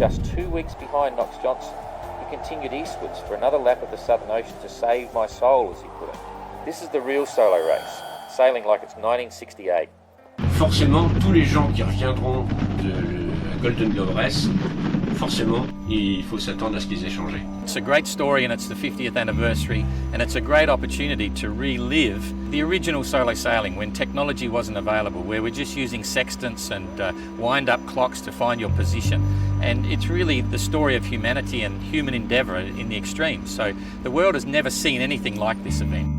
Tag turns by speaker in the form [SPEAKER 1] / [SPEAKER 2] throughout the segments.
[SPEAKER 1] just 2 weeks behind Knox Johnson, he continued eastwards for another lap of the Southern Ocean to save my soul, as he put it. This is the real solo race, sailing like it's 1968.
[SPEAKER 2] Forcément, tous les gens qui reviendront de la Golden Globe Race, forcément, il faut s'attendre à ce qu'ils aient changé.
[SPEAKER 3] It's a great story and it's the 50th anniversary, and it's a great opportunity to relive the original solo sailing when technology wasn't available, where we're just using sextants and wind-up clocks to find your position. And it's really the story of humanity and human endeavour in the extreme. So the world has never seen anything like this event.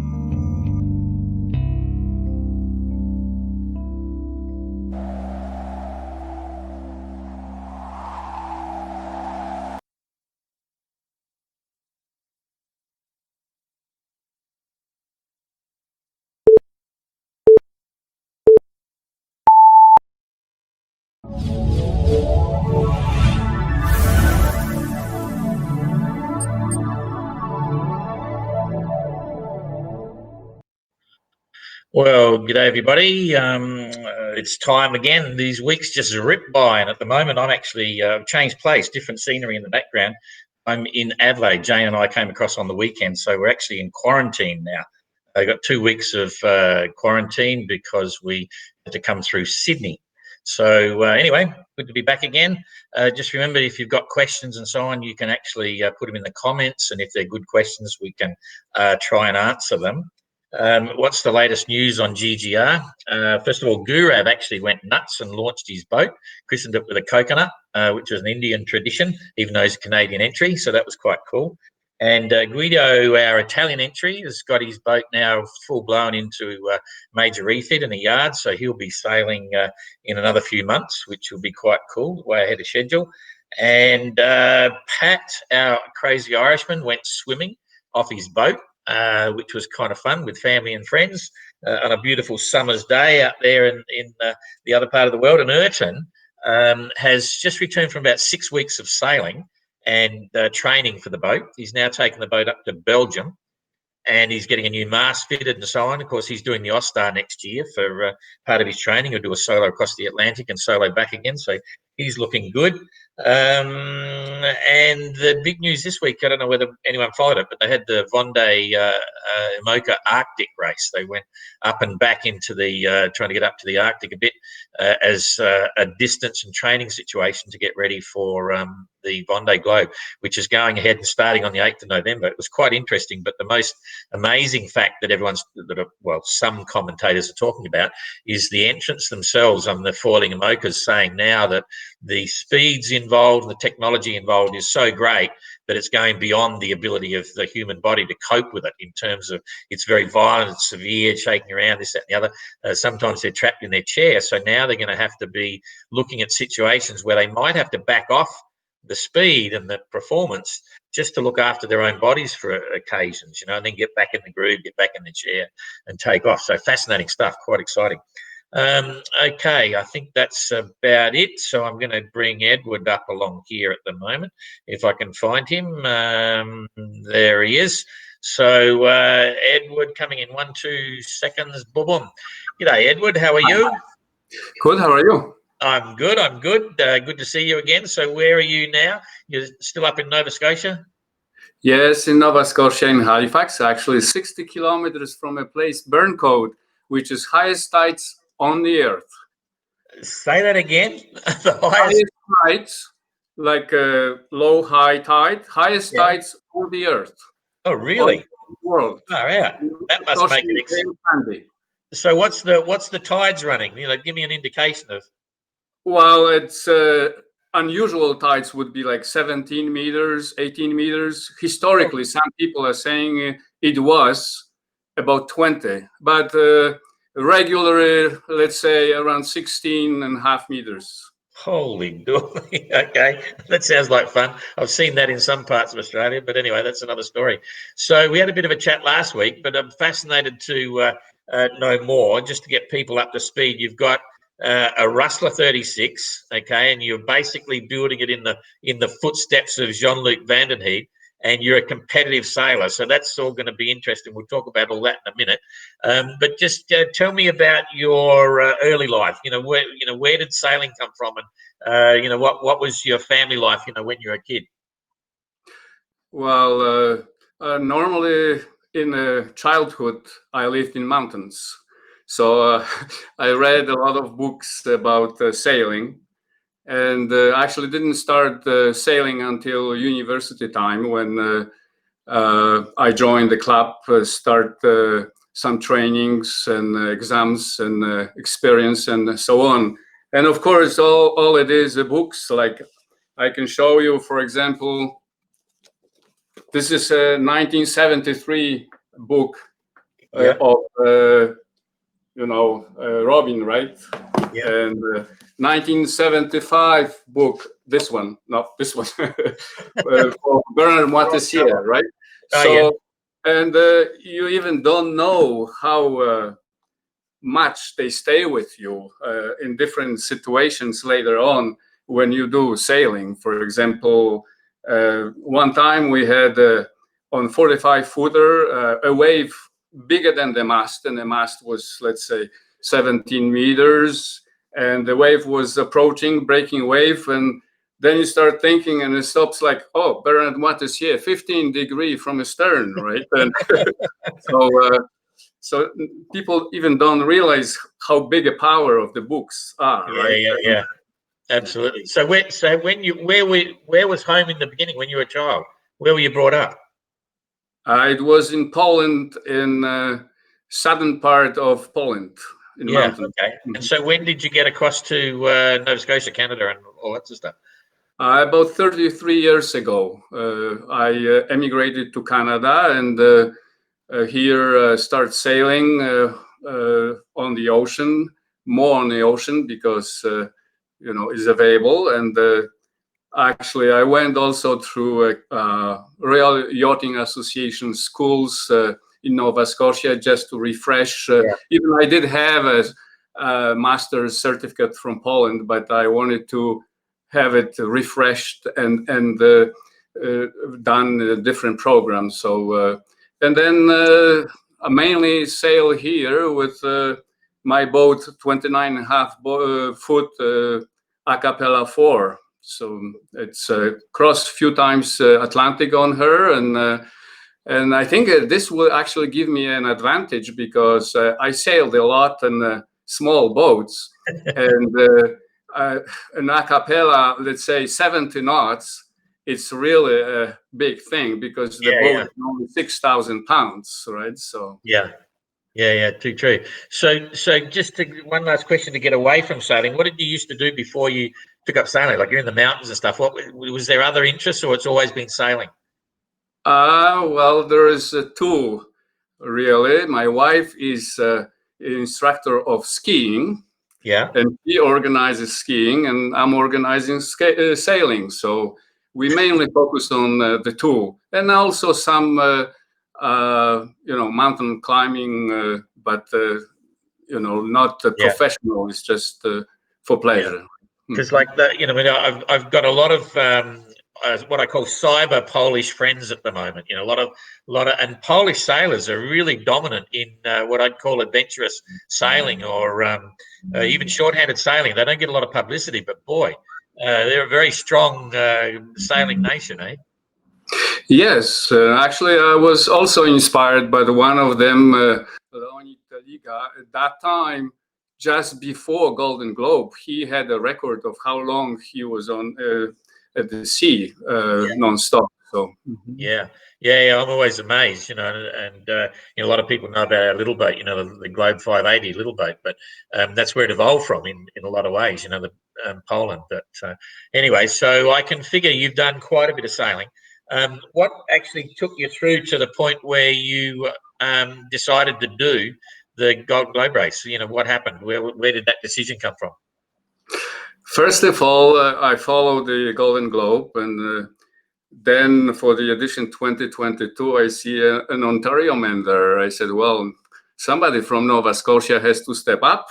[SPEAKER 4] Well, g'day everybody. It's time again. These weeks just zip by, and at the moment I'm actually changed place, different scenery in the background. I'm in Adelaide. Jane and I came across on the weekend, so we're actually in quarantine now. I got 2 weeks of quarantine because we had to come through Sydney. So anyway, good to be back again. Just remember, if you've got questions and so on, you can actually put them in the comments, and if they're good questions, we can try and answer them. What's the latest news on GGR? First of all, Gurav actually went nuts and launched his boat, christened it with a coconut, which was an Indian tradition, even though he's a Canadian entry, so that was quite cool. And Guido, our Italian entry, has got his boat now full blown into major refit in the yard, so he'll be sailing in another few months, which will be quite cool, way ahead of schedule. And Pat, our crazy Irishman, went swimming off his boat, which was kind of fun with family and friends on a beautiful summer's day out there in the other part of the world. And Urton has just returned from about 6 weeks of sailing and training for the boat. He's now taken the boat up to Belgium, and he's getting a new mast fitted and so on. Of course, he's doing the Ostar next year for part of his training. He'll do a solo across the Atlantic and solo back again, so he's looking good. And the big news this week, I don't know whether anyone followed it, but they had the Vendée Imoca Arctic race. They went up and back into the, trying to get up to the Arctic a bit as a distance and training situation to get ready for the Vendée Globe, which is going ahead and starting on the 8th of November. It was quite interesting, but the most amazing fact that some commentators are talking about is the entrants themselves on the foiling Imocas saying now that the speeds involved, the technology involved is so great that it's going beyond the ability of the human body to cope with it, in terms of it's very violent and severe, shaking around, this, that, and the other. Sometimes they're trapped in their chair. So now they're going to have to be looking at situations where they might have to back off the speed and the performance just to look after their own bodies for occasions, and then get back in the groove, get back in the chair and take off. So fascinating stuff, quite exciting. Okay, I think that's about it. So I'm going to bring Edward up along here at the moment, if I can find him. There he is. So Edward coming in 1, 2 seconds. Boom, boom. G'day, Edward. How are you?
[SPEAKER 5] Good. How are you?
[SPEAKER 4] I'm good. I'm good. Good to see you again. So where are you now? You're still up in Nova Scotia?
[SPEAKER 5] Yes, in Nova Scotia, in Halifax, actually 60 kilometers from a place, Burncode, which is highest tides on the earth.
[SPEAKER 4] Say that again. The
[SPEAKER 5] highest tides, like low, high tide, highest tides on the earth.
[SPEAKER 4] Oh, really?
[SPEAKER 5] On the world.
[SPEAKER 4] Oh, yeah. That must make it handy. So what's the tides running? Give me an indication of.
[SPEAKER 5] Well, it's unusual tides would be like 17 meters, 18 meters. Historically, some people are saying it was about 20, but regular, let's say around 16.5 meters.
[SPEAKER 4] Holy dooly. Okay, that sounds like fun. I've seen that in some parts of Australia, but anyway, that's another story. So we had a bit of a chat last week, but I'm fascinated to know more, just to get people up to speed. You've got a Rustler 36, okay, and you're basically building it in the footsteps of Jean-Luc Vandenheede, and you're a competitive sailor. So that's all going to be interesting. We'll talk about all that in a minute. But just tell me about your early life. Where did sailing come from, and what was your family life? When you were a kid.
[SPEAKER 5] Well, normally in childhood, I lived in mountains. So I read a lot of books about sailing, and actually didn't start sailing until university time when I joined the club, start some trainings and exams and experience and so on. And of course, all it is books. Like I can show you, for example, this is a 1973 book of Robin, right?
[SPEAKER 4] Yeah.
[SPEAKER 5] And 1975 book, this one, not this one, for Bernard Moitessier, right? And you even don't know how much they stay with you in different situations later on when you do sailing. For example, one time we had on 45-footer a wave bigger than the mast, and the mast was, let's say, 17 meters, and the wave was approaching, breaking wave, and then you start thinking, and it stops like, oh, Bernard Moitessier, 15 degrees from the stern, right? And so people even don't realize how big a power of the books are, right?
[SPEAKER 4] Yeah. Absolutely. So where was home in the beginning when you were a child? Where were you brought up?
[SPEAKER 5] It was in Poland, in southern part of Poland, in the mountains.
[SPEAKER 4] Okay. And so when did you get across to Nova Scotia, Canada, and all that sort of stuff?
[SPEAKER 5] About 33 years ago, I emigrated to Canada and here start sailing on the ocean, more on the ocean because is available. And actually, I went also through Royal Yachting Association schools in Nova Scotia just to refresh. Even I did have a master's certificate from Poland, but I wanted to have it refreshed and done different programs. So and then I mainly sail here with my boat, 29.5 foot a cappella 4. So it's crossed a few times Atlantic on her, and I think this will actually give me an advantage because I sailed a lot in small boats, and an a cappella, let's say 70 knots, it's really a big thing because the boat is only 6,000 pounds, right? So
[SPEAKER 4] too true. So just one last question to get away from sailing. What did you used to do before you took up sailing? Like you're in the mountains and stuff. What was there other interests, or it's always been sailing?
[SPEAKER 5] Well, there is two really. My wife is an instructor of skiing.
[SPEAKER 4] Yeah.
[SPEAKER 5] And he organizes skiing, and I'm organizing sailing. So we mainly focus on the two, and also some, mountain climbing, but not professional. It's just for pleasure.
[SPEAKER 4] Because like that, I've got a lot of what I call cyber Polish friends at the moment. A lot of and Polish sailors are really dominant in what I'd call adventurous sailing or even short-handed sailing. They don't get a lot of publicity, but boy, they're a very strong sailing nation, eh?
[SPEAKER 5] Yes, actually, I was also inspired by the one of them, Leonid Teliga. At that time, just before Golden Globe, he had a record of how long he was on at the sea non-stop. So
[SPEAKER 4] I'm always amazed, and a lot of people know about our little boat, the Globe 580 little boat, but that's where it evolved from in a lot of ways, Poland. But anyway, so I can figure you've done quite a bit of sailing. What actually took you through to the point where you decided to do the Golden Globe race? What happened? Where did that decision come from?
[SPEAKER 5] First of all, I followed the Golden Globe, and then for the edition 2022, I see an Ontario man there. I said, well, somebody from Nova Scotia has to step up.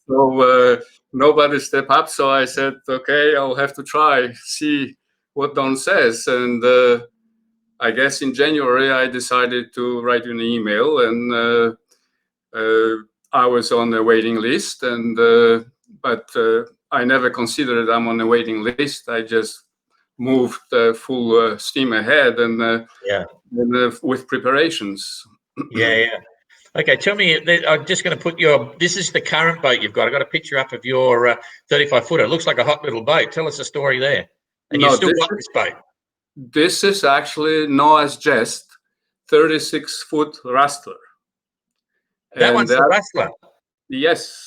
[SPEAKER 5] So nobody stepped up. So I said, okay, I'll have to try, see what Don says. And I guess in January I decided to write an email, and I was on the waiting list, and but I never considered I'm on the waiting list. I just moved full steam ahead, and with preparations.
[SPEAKER 4] Yeah. Okay, tell me, I'm just going to put this is the current boat you've got. I got a picture up of your 35-footer. It looks like a hot little boat. Tell us a story there. And you've still got this boat.
[SPEAKER 5] This is actually Noah's Jest 36-foot Rustler.
[SPEAKER 4] That one's the Rustler?
[SPEAKER 5] Yes.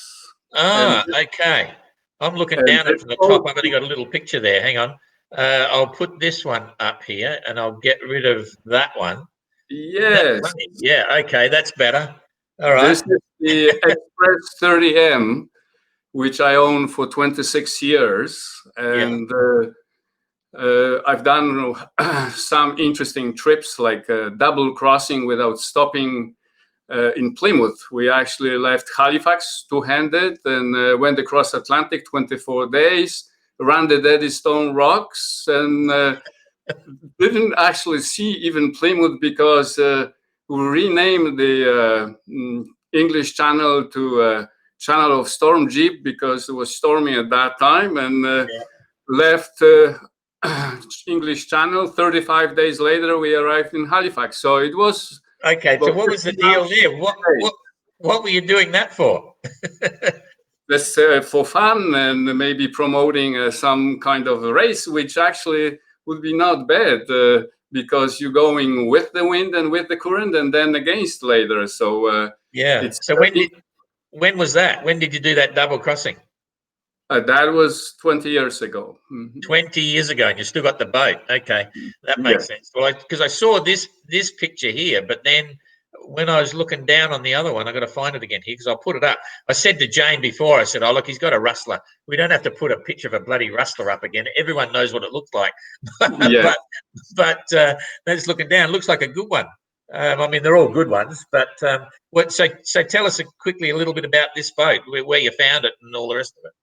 [SPEAKER 4] Okay. I'm looking down it from the top. I've only got a little picture there. Hang on. I'll put this one up here, and I'll get rid of that one.
[SPEAKER 5] Yes.
[SPEAKER 4] Yeah, okay, that's better. All right.
[SPEAKER 5] This is the Express 30M, which I own for 26 years. And I've done some interesting trips, like double crossing without stopping in Plymouth. We actually left Halifax two-handed and went across Atlantic 24 days, around the Eddystone Rocks, and didn't actually see even Plymouth because we renamed the English Channel to Channel of Storm Jeep because it was stormy at that time, and left English Channel. 35 days later, we arrived in Halifax. So it was...
[SPEAKER 4] Okay, so what was the deal there? What were you doing that for?
[SPEAKER 5] That's for fun and maybe promoting some kind of a race, which actually would be not bad because you're going with the wind and with the current and then against later. So
[SPEAKER 4] So when was that? When did you do that double crossing?
[SPEAKER 5] That was 20 years ago.
[SPEAKER 4] 20 years ago, and you still got the boat. Okay, that makes sense. Well, because I saw this picture here, but then when I was looking down on the other one, I got to find it again here because I'll put it up. I said to Jane before, I said, "Oh, look, he's got a Rustler. We don't have to put a picture of a bloody Rustler up again. Everyone knows what it looks like." but just looking down, it looks like a good one. I mean, they're all good ones, but so tell us quickly a little bit about this boat, where you found it and all the rest of it.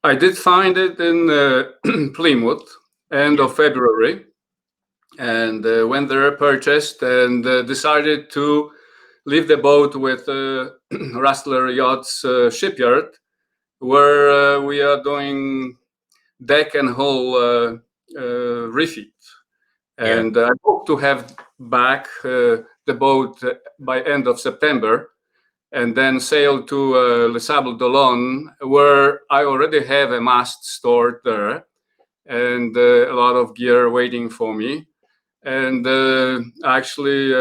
[SPEAKER 5] I did find it in Plymouth, end of February, and went there, purchased, and decided to leave the boat with Rustler Yachts Shipyard, where we are doing deck and hull refit. And I hope to have back the boat by end of September, and then sail to Les Sables d'Olonne, where I already have a mast stored there and a lot of gear waiting for me. And actually,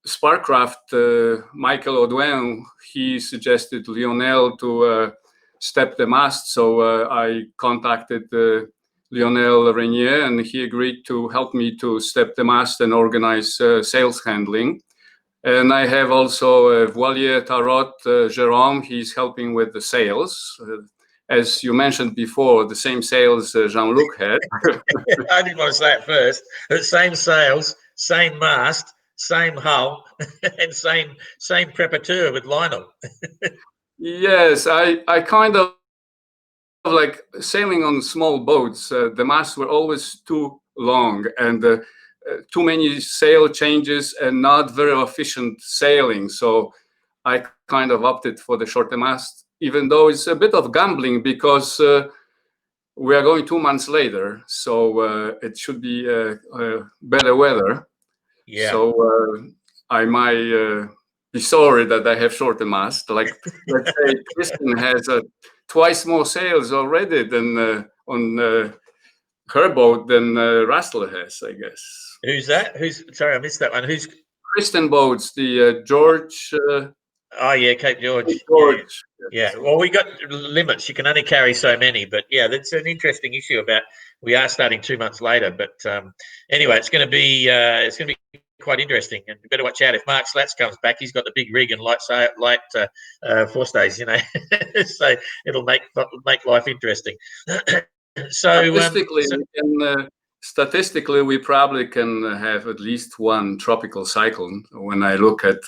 [SPEAKER 5] Sparkcraft, Michael Audouin, he suggested Lionel to step the mast. So I contacted Lionel Renier, and he agreed to help me to step the mast and organize sales handling. And I have also Voilier Tarot, Jérôme, he's helping with the sales. As you mentioned before, the same sales Jean-Luc had.
[SPEAKER 4] I didn't want to say it first. Same sails, same mast, same hull, and same preparateur with Lionel.
[SPEAKER 5] Yes, I kind of like sailing on small boats. The masts were always too long and too many sail changes and not very efficient sailing. So I kind of opted for the shorter mast, even though it's a bit of gambling because we are going 2 months later. So it should be better weather.
[SPEAKER 4] Yeah.
[SPEAKER 5] So I might be sorry that I have shorter mast. Like, let's say Kristen has twice more sails already than on her boat than Rustler has, I guess.
[SPEAKER 4] Who's that? Sorry, I missed that one. Who's
[SPEAKER 5] Kristen boats? The George.
[SPEAKER 4] Oh yeah, Cape George.
[SPEAKER 5] George.
[SPEAKER 4] Yeah. Well, we got limits. You can only carry so many. But yeah, that's an interesting issue. About we are starting 2 months later. But anyway, it's going to be quite interesting, and you better watch out if Mark Slatz comes back. He's got the big rig and light forestays, you know, so it'll make life interesting.
[SPEAKER 5] Statistically, we probably can have at least one tropical cyclone when I look at.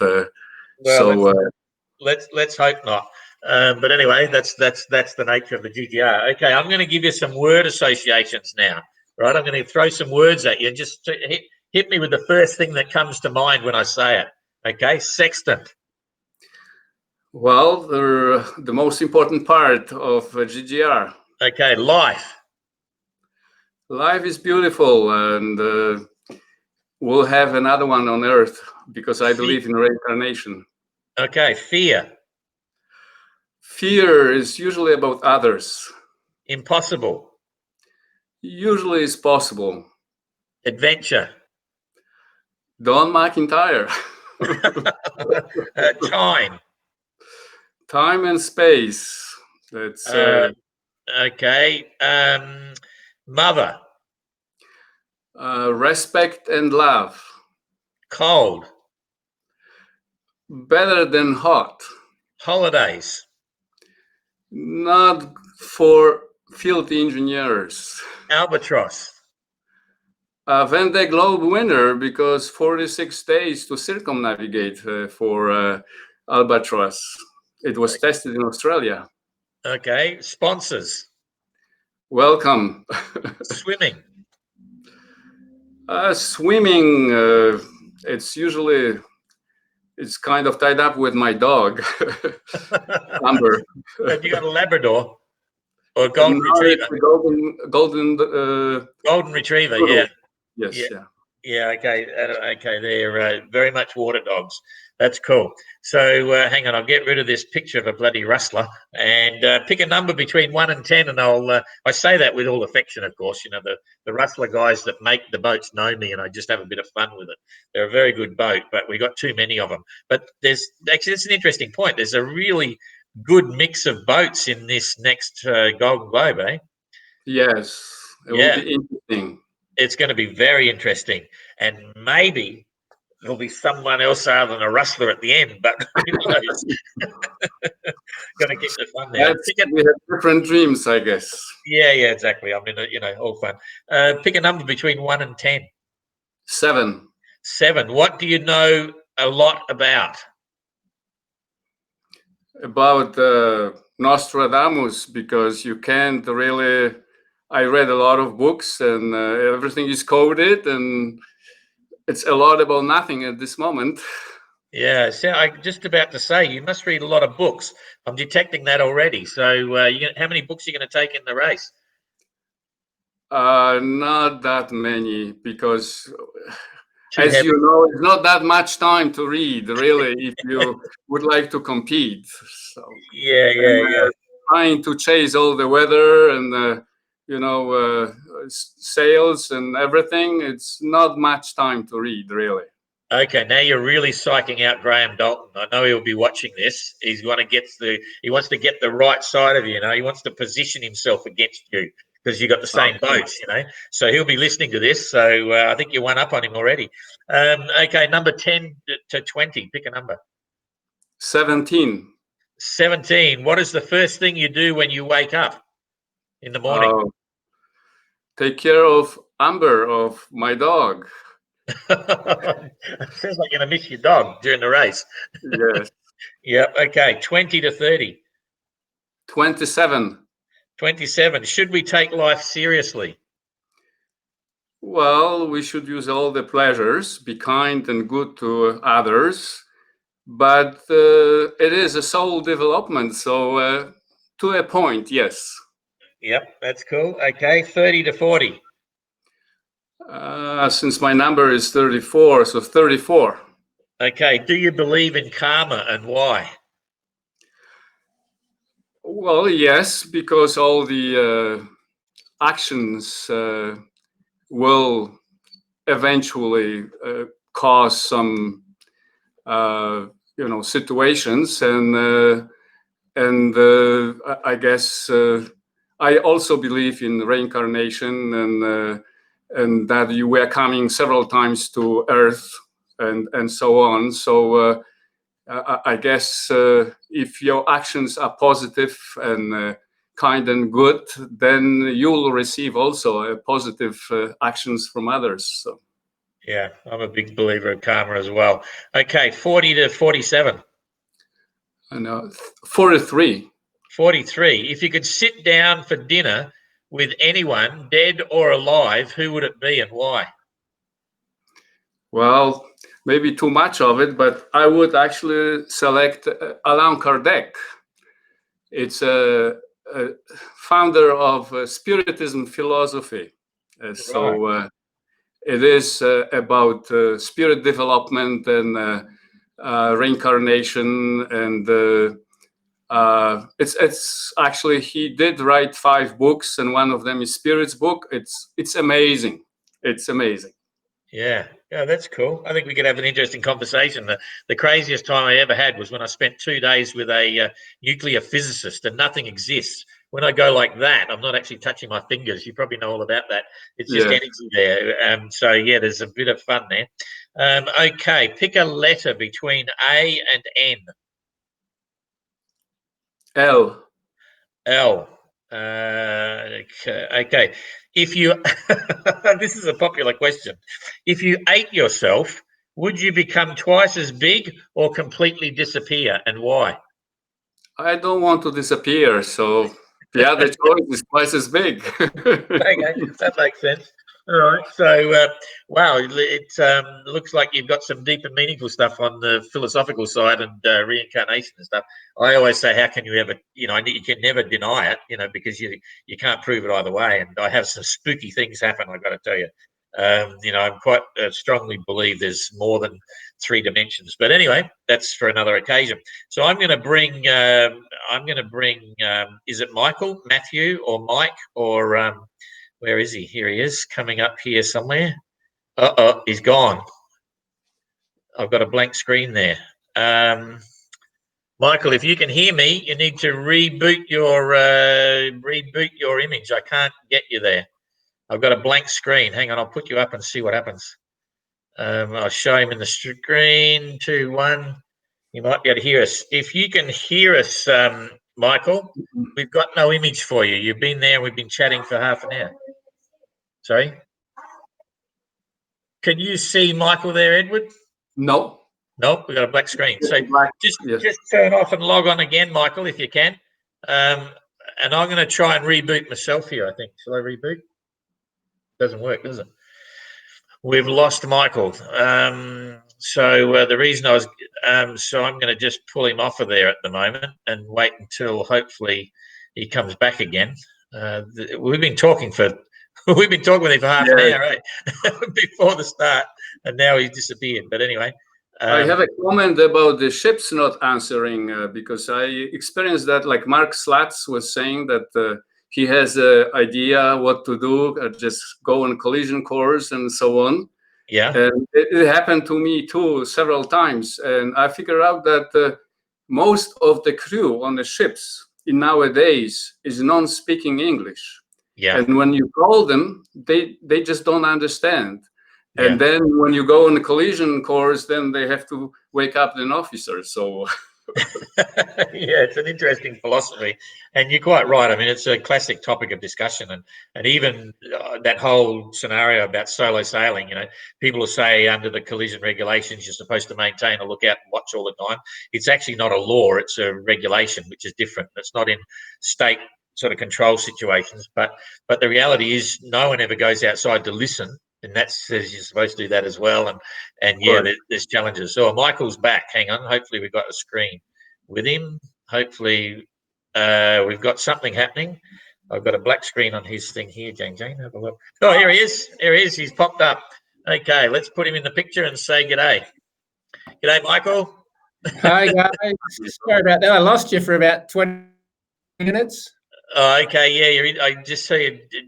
[SPEAKER 4] Let's hope not. But anyway, that's the nature of the GGR. Okay, I'm going to give you some word associations now. Right, I'm going to throw some words at you. Just hit me with the first thing that comes to mind when I say it. Okay, sextant.
[SPEAKER 5] Well, they're the most important part of GGR.
[SPEAKER 4] Okay, life.
[SPEAKER 5] Life is beautiful, and we'll have another one on Earth because I believe in reincarnation.
[SPEAKER 4] Okay, fear.
[SPEAKER 5] Fear is usually about others.
[SPEAKER 4] Impossible.
[SPEAKER 5] Usually it's possible.
[SPEAKER 4] Adventure.
[SPEAKER 5] Don McIntyre.
[SPEAKER 4] Time.
[SPEAKER 5] Time and space. That's
[SPEAKER 4] okay. Mother.
[SPEAKER 5] respect and love.
[SPEAKER 4] Cold.
[SPEAKER 5] Better than hot.
[SPEAKER 4] Holidays.
[SPEAKER 5] Not for filthy engineers.
[SPEAKER 4] Albatross.
[SPEAKER 5] Vendée Globe winner because 46 days to circumnavigate for Albatross. It was tested in Australia.
[SPEAKER 4] Okay. Sponsors.
[SPEAKER 5] Welcome.
[SPEAKER 4] Swimming.
[SPEAKER 5] Swimming, it's kind of tied up with my dog, Amber.
[SPEAKER 4] Have you got a Labrador or a golden retriever? Golden retriever, yeah.
[SPEAKER 5] Yes,
[SPEAKER 4] yeah.
[SPEAKER 5] yeah.
[SPEAKER 4] Yeah, okay. Okay, they're very much water dogs. That's cool. So hang on, I'll get rid of this picture of a bloody rustler and pick a number between 1 and 10, and I say that with all affection, of course. You know, the rustler guys that make the boats know me, and I just have a bit of fun with it. They're a very good boat, but we got too many of them. But there's actually, it's an interesting point. There's a really good mix of boats in this next Golden Globe, eh?
[SPEAKER 5] Yes, it will be interesting.
[SPEAKER 4] It's going to be very interesting, and maybe there'll be someone else other than a rustler at the end, but who knows? Got to keep the fun there.
[SPEAKER 5] We have different dreams, I guess.
[SPEAKER 4] Yeah, exactly. I mean, all fun. Pick a number between 1 and 10.
[SPEAKER 5] 7.
[SPEAKER 4] 7. What do you know a lot about?
[SPEAKER 5] About Nostradamus, because you can't really. I read a lot of books, and everything is coded, and it's a lot about nothing at this moment.
[SPEAKER 4] Yeah, so I'm just about to say, you must read a lot of books. I'm detecting that already. So how many books are you going to take in the race?
[SPEAKER 5] Not that many, because as you know, it's not that much time to read, really, if you would like to compete. So
[SPEAKER 4] yeah.
[SPEAKER 5] Trying to chase all the weather and sales and everything, it's not much time to read, really.
[SPEAKER 4] Okay, now you're really psyching out Graham Dalton. I know he'll be watching this. He wants to get the right side of you. He wants to position himself against you because you got the same boats. So he'll be listening to this. So I think you're one up on him already. Okay, number 10 to 20. Pick a number.
[SPEAKER 5] 17.
[SPEAKER 4] 17. What is the first thing you do when you wake up in the morning?
[SPEAKER 5] Take care of Amber, of my dog.
[SPEAKER 4] It sounds like you're going to miss your dog during the race.
[SPEAKER 5] Yes.
[SPEAKER 4] Yep. Okay. 20 to 30.
[SPEAKER 5] 27.
[SPEAKER 4] 27. Should we take life seriously?
[SPEAKER 5] Well, we should use all the pleasures, be kind and good to others. But it is a soul development. So to a point, yes.
[SPEAKER 4] Yep. That's cool. Okay. 30 to 40.
[SPEAKER 5] Since my number is 34, so 34.
[SPEAKER 4] Okay. Do you believe in karma, and why?
[SPEAKER 5] Well, yes, because all the actions will eventually cause some, situations, and I guess I also believe in reincarnation and that you were coming several times to Earth and so on. So I guess if your actions are positive and kind and good, then you will receive also positive actions from others. So.
[SPEAKER 4] Yeah, I'm a big believer in karma as well. Okay, 40 to 47.
[SPEAKER 5] I know, 43.
[SPEAKER 4] 43. If you could sit down for dinner with anyone, dead or alive, who would it be and why?
[SPEAKER 5] Well, maybe too much of it, but I would actually select Allan Kardec. It's a founder of Spiritism philosophy. So it is about spirit development and reincarnation, and it's actually, he did write 5 books, and one of them is Spirit's book. It's amazing. It's amazing.
[SPEAKER 4] Yeah, that's cool. I think we could have an interesting conversation. The craziest time I ever had was when I spent 2 days with a nuclear physicist, and nothing exists. When I go like that, I'm not actually touching my fingers. You probably know all about that. It's just energy there. So yeah, there's a bit of fun there. Okay, pick a letter between A and N.
[SPEAKER 5] L.
[SPEAKER 4] L. Okay. If you, this is a popular question. If you ate yourself, would you become twice as big or completely disappear, and why?
[SPEAKER 5] I don't want to disappear, so yeah, the choice is twice as big.
[SPEAKER 4] Okay, that makes sense. All right. So, wow, it looks like you've got some deep and meaningful stuff on the philosophical side and reincarnation and stuff. I always say, how can you ever, you can never deny it, because you can't prove it either way. And I have some spooky things happen, I've got to tell you. I'm quite strongly believe there's more than 3 dimensions. But anyway, that's for another occasion. So I'm going to bring, is it Michael, Matthew, or Mike, or where is he? Here he is, coming up here somewhere. He's gone. I've got a blank screen there. Michael, if you can hear me, you need to reboot your image. I can't get you there. I've got a blank screen. Hang on, I'll put you up and see what happens. I'll show him in the screen. 2, 1. You might be able to hear us. If you can hear us, Michael, we've got no image for you. You've been there and we've been chatting for half an hour. Sorry? Can you see Michael there, Edward?
[SPEAKER 5] No.
[SPEAKER 4] Nope, we've got a black screen. So just turn off and log on again, Michael, if you can. And I'm going to try and reboot myself here, I think. Shall I reboot? Doesn't work, does it? We've lost Michael. So the reason I was, so I'm going to just pull him off of there at the moment and wait until hopefully he comes back again. We've been talking with him for half an hour, right? Before the start, and now he's disappeared. But anyway.
[SPEAKER 5] I have a comment about the ships not answering because I experienced that, like Mark Slatz was saying that he has an idea what to do, just go on collision course and so on.
[SPEAKER 4] Yeah.
[SPEAKER 5] And it happened to me too several times. And I figured out that most of the crew on the ships in nowadays is non-speaking English.
[SPEAKER 4] Yeah.
[SPEAKER 5] And when you call them, they just don't understand.
[SPEAKER 4] Yeah.
[SPEAKER 5] And then when you go on the collision course, then they have to wake up an officer. So
[SPEAKER 4] yeah, it's an interesting philosophy, and you're quite right. I mean, it's a classic topic of discussion, and even that whole scenario about solo sailing. People will say under the collision regulations you're supposed to maintain a lookout and watch all the time. It's actually not a law; it's a regulation, which is different. It's not in state sort of control situations, but the reality is no one ever goes outside to listen. And that says you're supposed to do that as well. And yeah, there's challenges. So Michael's back. Hang on. Hopefully we've got a screen with him. Hopefully we've got something happening. I've got a black screen on his thing here, Jane. Have a look. Oh, here he is. Here he is. He's popped up. Okay, let's put him in the picture and say g'day. G'day, Michael.
[SPEAKER 6] Hi, guys. Sorry about that. I lost you for about 20 minutes.
[SPEAKER 4] Oh, okay, yeah, I just see you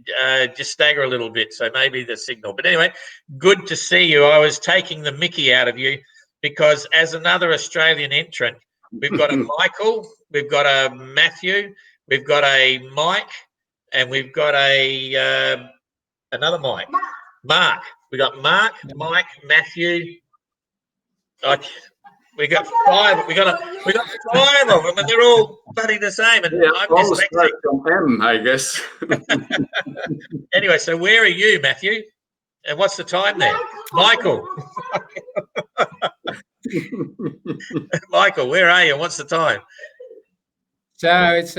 [SPEAKER 4] just stagger a little bit, so maybe the signal. But anyway, good to see you. I was taking the mickey out of you because as another Australian entrant, we've got a Michael, we've got a Matthew, we've got a Mike, and we've got a another Mike, Mark. We got Mark, Mike, Matthew. We got 5. We got 5 of them, and they're all bloody the same. And
[SPEAKER 5] yeah,
[SPEAKER 4] I'm
[SPEAKER 5] almost
[SPEAKER 4] dyslexic.
[SPEAKER 5] from M, I guess.
[SPEAKER 4] Anyway, so where are you, Matthew? And what's the time there, Michael? Michael, where are you? What's the time?
[SPEAKER 6] So it's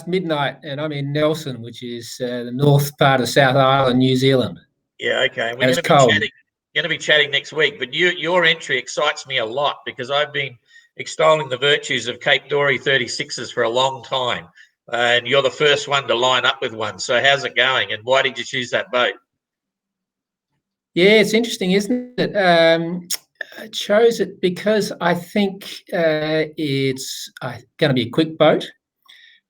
[SPEAKER 6] midnight, and I'm in Nelson, which is the north part of South Island, New Zealand.
[SPEAKER 4] Yeah, okay. We're
[SPEAKER 6] And it's cold.
[SPEAKER 4] Going to be chatting next week, but your entry excites me a lot because I've been extolling the virtues of Cape Dory 36s for a long time, and you're the first one to line up with one. So how's it going, and why did you choose that boat?
[SPEAKER 6] Yeah, it's interesting, isn't it? I chose it because I think it's going to be a quick boat.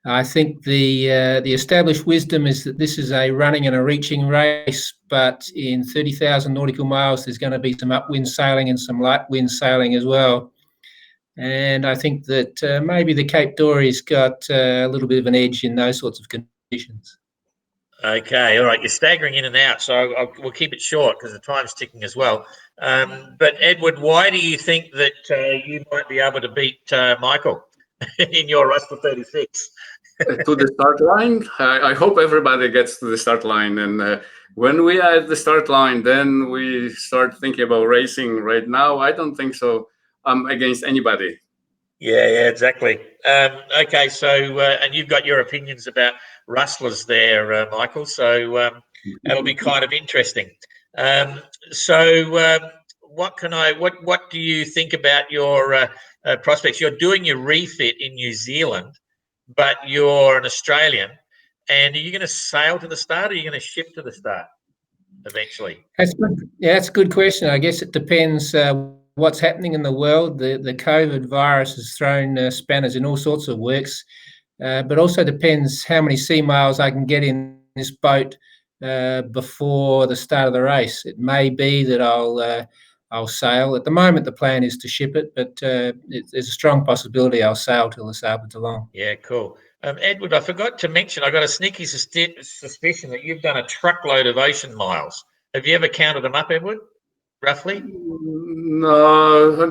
[SPEAKER 6] I think the established wisdom is that this is a running and a reaching race, but in 30,000 nautical miles, there's going to be some upwind sailing and some light wind sailing as well. And I think that maybe the Cape Dory's got a little bit of an edge in those sorts of conditions.
[SPEAKER 4] Okay, all right. You're staggering in and out, so we'll keep it short because the time's ticking as well. But Edward, why do you think that you might be able to beat Michael in your Rustler 36?
[SPEAKER 5] To the start line? I hope everybody gets to the start line. And when we are at the start line, then we start thinking about racing. Right now, I don't think so. I'm against anybody.
[SPEAKER 4] Yeah, exactly. Okay, so and you've got your opinions about rustlers there, Michael. So that'll be kind of interesting. What do you think about your prospects? You're doing your refit in New Zealand, but you're an Australian. And are you going to sail to the start, or are you going to ship to the start eventually?
[SPEAKER 6] That's good. Yeah, that's a good question. I guess it depends what's happening in the world. The COVID virus has thrown spanners in all sorts of works, but also depends how many sea miles I can get in this boat before the start of the race. It may be that I'll sail. At the moment, the plan is to ship it, but there's a strong possibility I'll sail till the Sabre Toulon.
[SPEAKER 4] Yeah, cool. Edward, I forgot to mention, I got a sneaky suspicion that you've done a truckload of ocean miles. Have you ever counted them up, Edward? Roughly?
[SPEAKER 5] No, I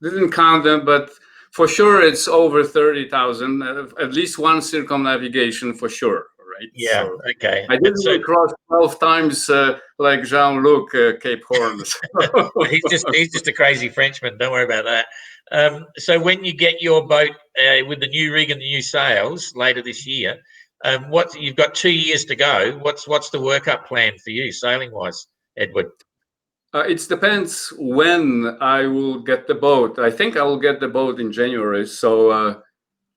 [SPEAKER 5] didn't count them, but for sure it's over 30,000. At least one circumnavigation for sure, right?
[SPEAKER 4] Yeah,
[SPEAKER 5] so
[SPEAKER 4] okay.
[SPEAKER 5] I didn't cross 12 times like Jean-Luc Cape Horn.
[SPEAKER 4] he's just a crazy Frenchman. Don't worry about that. So when you get your boat with the new rig and the new sails later this year, you've got 2 years to go. What's the workup plan for you sailing wise, Edward?
[SPEAKER 5] It depends when I will get the boat. I think I will get the boat in January. So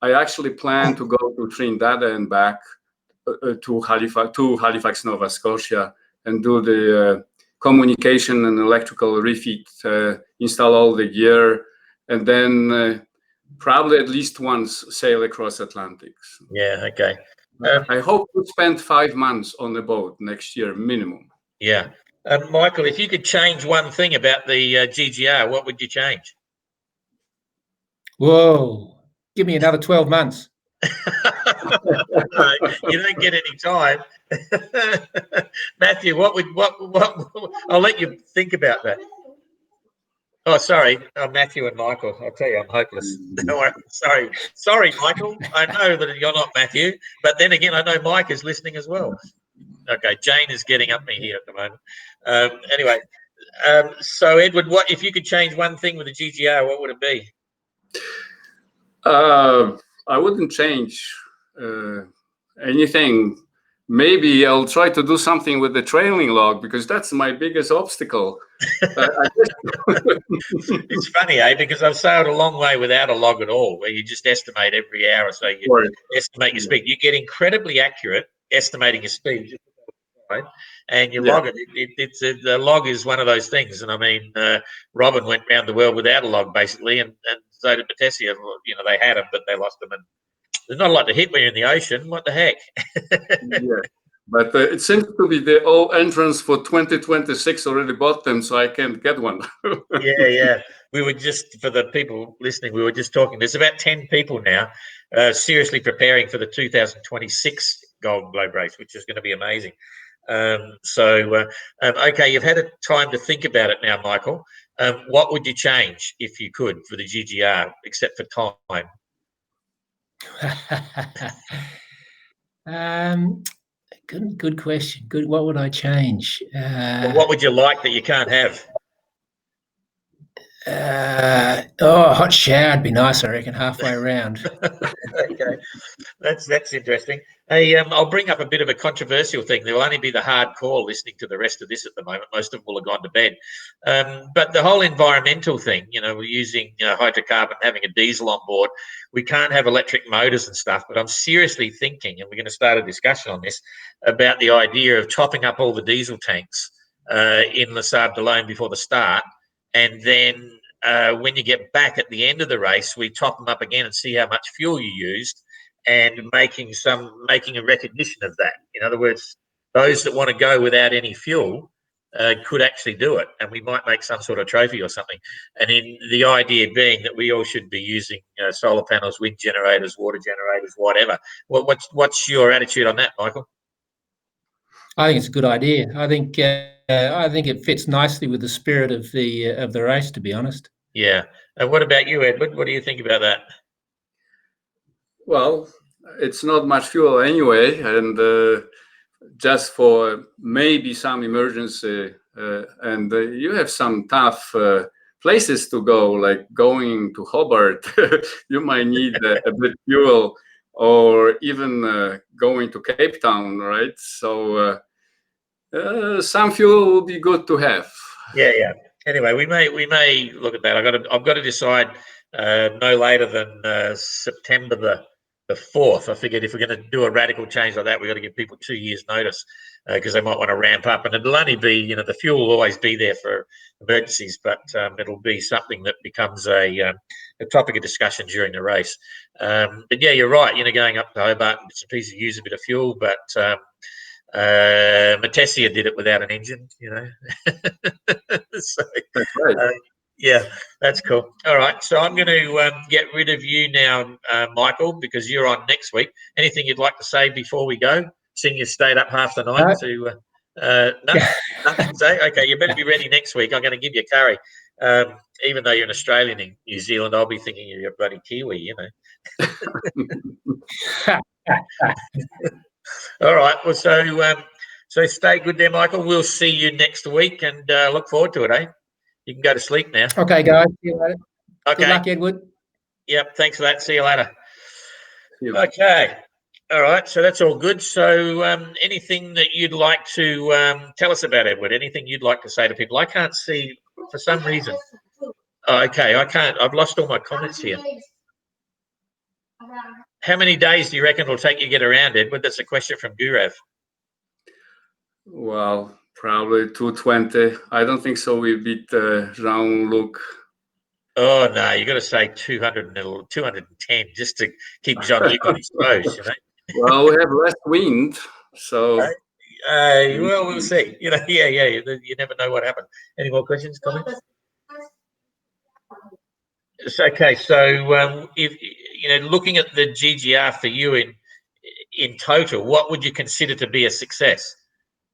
[SPEAKER 5] I actually plan to go to Trinidad and back to Halifax, Nova Scotia, and do the communication and electrical refit, install all the gear, and then probably at least once sail across Atlantics.
[SPEAKER 4] Yeah, okay.
[SPEAKER 5] I hope to spend 5 months on the boat next year minimum.
[SPEAKER 4] Yeah. Michael, if you could change one thing about the GGR, what would you change?
[SPEAKER 6] Whoa, give me another 12 months.
[SPEAKER 4] You don't get any time. Matthew, what I'll let you think about that. Oh, sorry, Matthew and Michael. I'll tell you, I'm hopeless. Don't worry. Sorry, Michael. I know that you're not Matthew, but then again, I know Mike is listening as well. Okay, Jane is getting up me here at the moment. Anyway, so Edward, what if you could change one thing with the GGR? What would it be?
[SPEAKER 5] I wouldn't change anything. Maybe I'll try to do something with the trailing log because that's my biggest obstacle.
[SPEAKER 4] It's funny, Because I've sailed a long way without a log at all, where you just estimate every hour, so you estimate your speed. You get incredibly accurate estimating your speed, right? And you log it. The log is one of those things. And I mean, Robin went around the world without a log, basically, and so did Batessia. They had them, but they lost them. And there's not a lot to hit when you're in the ocean. What the heck?
[SPEAKER 5] Yeah. But it seems to be the all entrants for 2026 already bought them, so I can't get one.
[SPEAKER 4] Yeah. We were just, for the people listening, we were just talking. There's about 10 people now seriously preparing for the 2026 Golden Globe race, which is going to be amazing. Okay, you've had a time to think about it now, Michael. What would you change if you could for the GGR, except for time?
[SPEAKER 6] Good question. Good. What would I change?
[SPEAKER 4] What would you like that you can't have?
[SPEAKER 6] Hot shower would be nice, I reckon, halfway around.
[SPEAKER 4] Okay, that's interesting. Hey, I'll bring up a bit of a controversial thing. There will only be the hardcore listening to the rest of this at the moment. Most of them will have gone to bed. But the whole environmental thing, we're using hydrocarbon, having a diesel on board. We can't have electric motors and stuff. But I'm seriously thinking, and we're going to start a discussion on this, about the idea of topping up all the diesel tanks in Les Sables d'Olonne before the start, and then when you get back at the end of the race, we top them up again and see how much fuel you used, and making a recognition of that. In other words, those that want to go without any fuel could actually do it, and we might make some sort of trophy or something. And in the idea being that we all should be using solar panels, wind generators, water generators, whatever. What's your attitude on that, Michael?
[SPEAKER 6] I think it's a good idea. I think it fits nicely with the spirit of the race, to be honest.
[SPEAKER 4] Yeah. And what about you, Edward? What do you think about that?
[SPEAKER 5] Well, it's not much fuel anyway, and just for maybe some emergency, and you have some tough places to go, like going to Hobart. You might need a bit fuel, or even going to Cape Town, right? So some fuel will be good to have.
[SPEAKER 4] Yeah. Anyway, we may look at that. I've got to decide no later than September the 4th. I figured if we're going to do a radical change like that, we've got to give people 2 years notice, because they might want to ramp up. And it'll only be, the fuel will always be there for emergencies, but it'll be something that becomes a topic of discussion during the race. But yeah, you're right. Going up to Hobart, it's a piece of use a bit of fuel, but Matessia did it without an engine, So,
[SPEAKER 5] That's right.
[SPEAKER 4] yeah, that's cool. All right, so I'm going to get rid of you now, Michael, because you're on next week. Anything you'd like to say before we go? Seeing you stayed up half the night nothing to say? Okay, you better be ready next week. I'm going to give you a curry. Even though you're an Australian in New Zealand, I'll be thinking you're a bloody Kiwi, All right, well, so stay good there, Michael. We'll see you next week, and look forward to it, eh? You can go to sleep now.
[SPEAKER 6] Okay, guys. See you later.
[SPEAKER 4] Okay.
[SPEAKER 6] Good luck, Edward.
[SPEAKER 4] Yep, thanks for that. See you later.
[SPEAKER 5] See you.
[SPEAKER 4] Okay. All right, so that's all good. So anything that you'd like to tell us about, Edward? Anything you'd like to say to people? I can't see for some reason. Oh, okay, I can't. I've lost all my comments here. How many days do you reckon it'll take you to get around, Edward? That's a question from Gurav.
[SPEAKER 5] Well, probably 220. I don't think so. We beat Jean-Luc.
[SPEAKER 4] Oh, no, you got to say 210 just to keep Jean-Luc on his toes,
[SPEAKER 5] Well, we have less wind, so.
[SPEAKER 4] Well, we'll see. Yeah. You never know what happened. Any more questions, comments? It's okay. So, if looking at the GGR for you in total, what would you consider to be a success?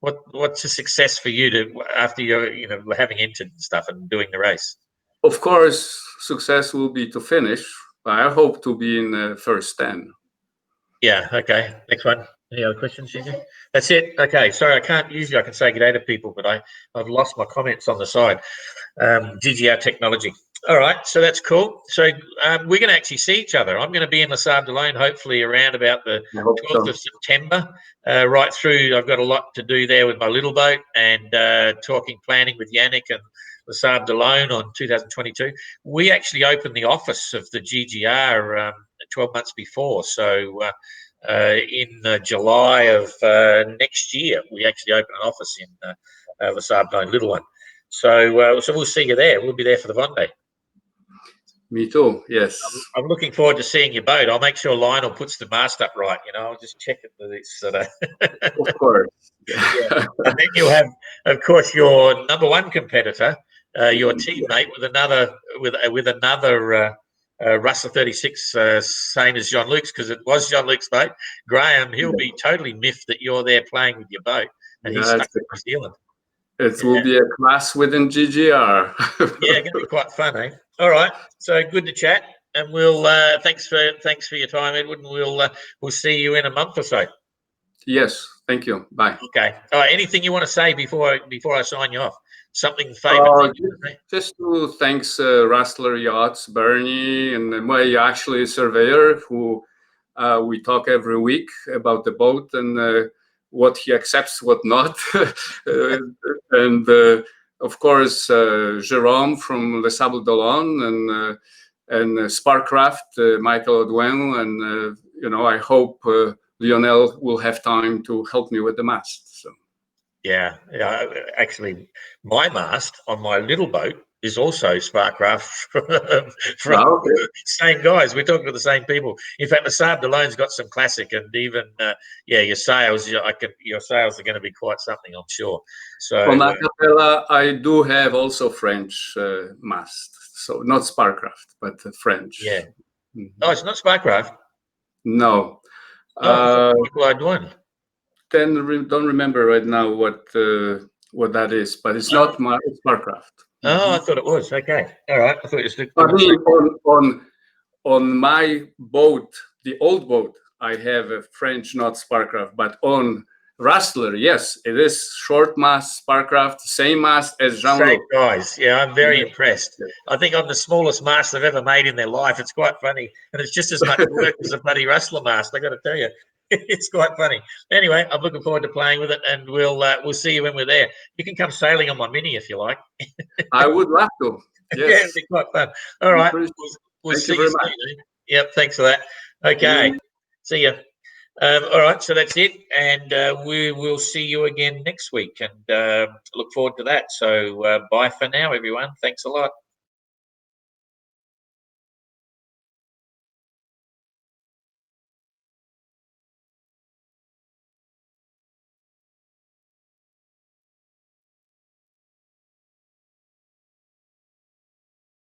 [SPEAKER 4] What's a success for you after you're having entered and stuff and doing the race?
[SPEAKER 5] Of course, success will be to finish. I hope to be in the first 10.
[SPEAKER 4] Yeah. Okay. Next one. Any other questions, Gigi? That's it. Okay. Sorry, I can't. Usually, I can say good day to people, but I've lost my comments on the side. GGR technology. All right. So that's cool. So we're going to actually see each other. I'm going to be in Les Sables d'Olonne hopefully around about the 12th of September. Right through, I've got a lot to do there with my little boat and planning with Yannick and Les Sables d'Olonne on 2022. We actually opened the office of the GGR 12 months before. So in July of next year, we actually open an office in Les Sables d'Olonne, little one. So we'll see you there. We'll be there for the Vendée.
[SPEAKER 5] Me too, yes.
[SPEAKER 4] I'm looking forward to seeing your boat. I'll make sure Lionel puts the mast up right. I'll just check it for this.
[SPEAKER 5] Of course.
[SPEAKER 4] Yeah. And then you'll have, of course, your number one competitor, your teammate with another Russell 36, same as Jean-Luc's, because it was Jean-Luc's boat. Graham, he'll be totally miffed that you're there playing with your boat, and he's stuck in New Zealand.
[SPEAKER 5] It will be a class within GGR.
[SPEAKER 4] Yeah, going to be quite fun, eh? All right, so good to chat, and we'll thanks for your time, Edward, and we'll see you in a month or so.
[SPEAKER 5] Yes, thank you. Bye.
[SPEAKER 4] Okay. All right. Anything you want to say before I sign you off? something favourite?
[SPEAKER 5] Just to thanks Rustler Yachts, Bernie, and my actually surveyor who we talk every week about the boat and what he accepts, what not. And of course, Jérôme from Le Sable d'Olonne and Sparcraft, Michael Audouin, and I hope Lionel will have time to help me with the mast. So.
[SPEAKER 4] Yeah, actually, my mast on my little boat is also Sparcraft from same guys. We're talking to the same people. In fact, the Sable d'Olonne's got some classic, and even your sails. Your sails are going to be quite something, I'm sure. So
[SPEAKER 5] on Acapella, I do have also French mast, so not Sparcraft, but French.
[SPEAKER 4] Yeah. Oh, it's not Sparcraft.
[SPEAKER 5] No. Don't remember right now what that is, but it's not Sparcraft.
[SPEAKER 4] Oh, I thought it was. Okay, all right. I thought it
[SPEAKER 5] was. On my boat, the old boat, I have a French, not Sparcraft, but on Rustler, yes, it is short mast Sparcraft, same mast as Jean-Luc.
[SPEAKER 4] Same guys. Yeah, I'm very impressed. I think I'm the smallest mast they've ever made in their life. It's quite funny, and it's just as much work as a bloody Rustler mast. I got to tell you. It's quite funny. Anyway, I'm looking forward to playing with it, and we'll see you when we're there. You can come sailing on my Mini if you like.
[SPEAKER 5] I would love to. Yes.
[SPEAKER 4] Yeah, it'll be quite fun. All right, we'll see you soon. Yep, thanks for that. Okay, see you. All right, so that's it, and we will see you again next week, and look forward to that. So bye for now, everyone. Thanks a lot.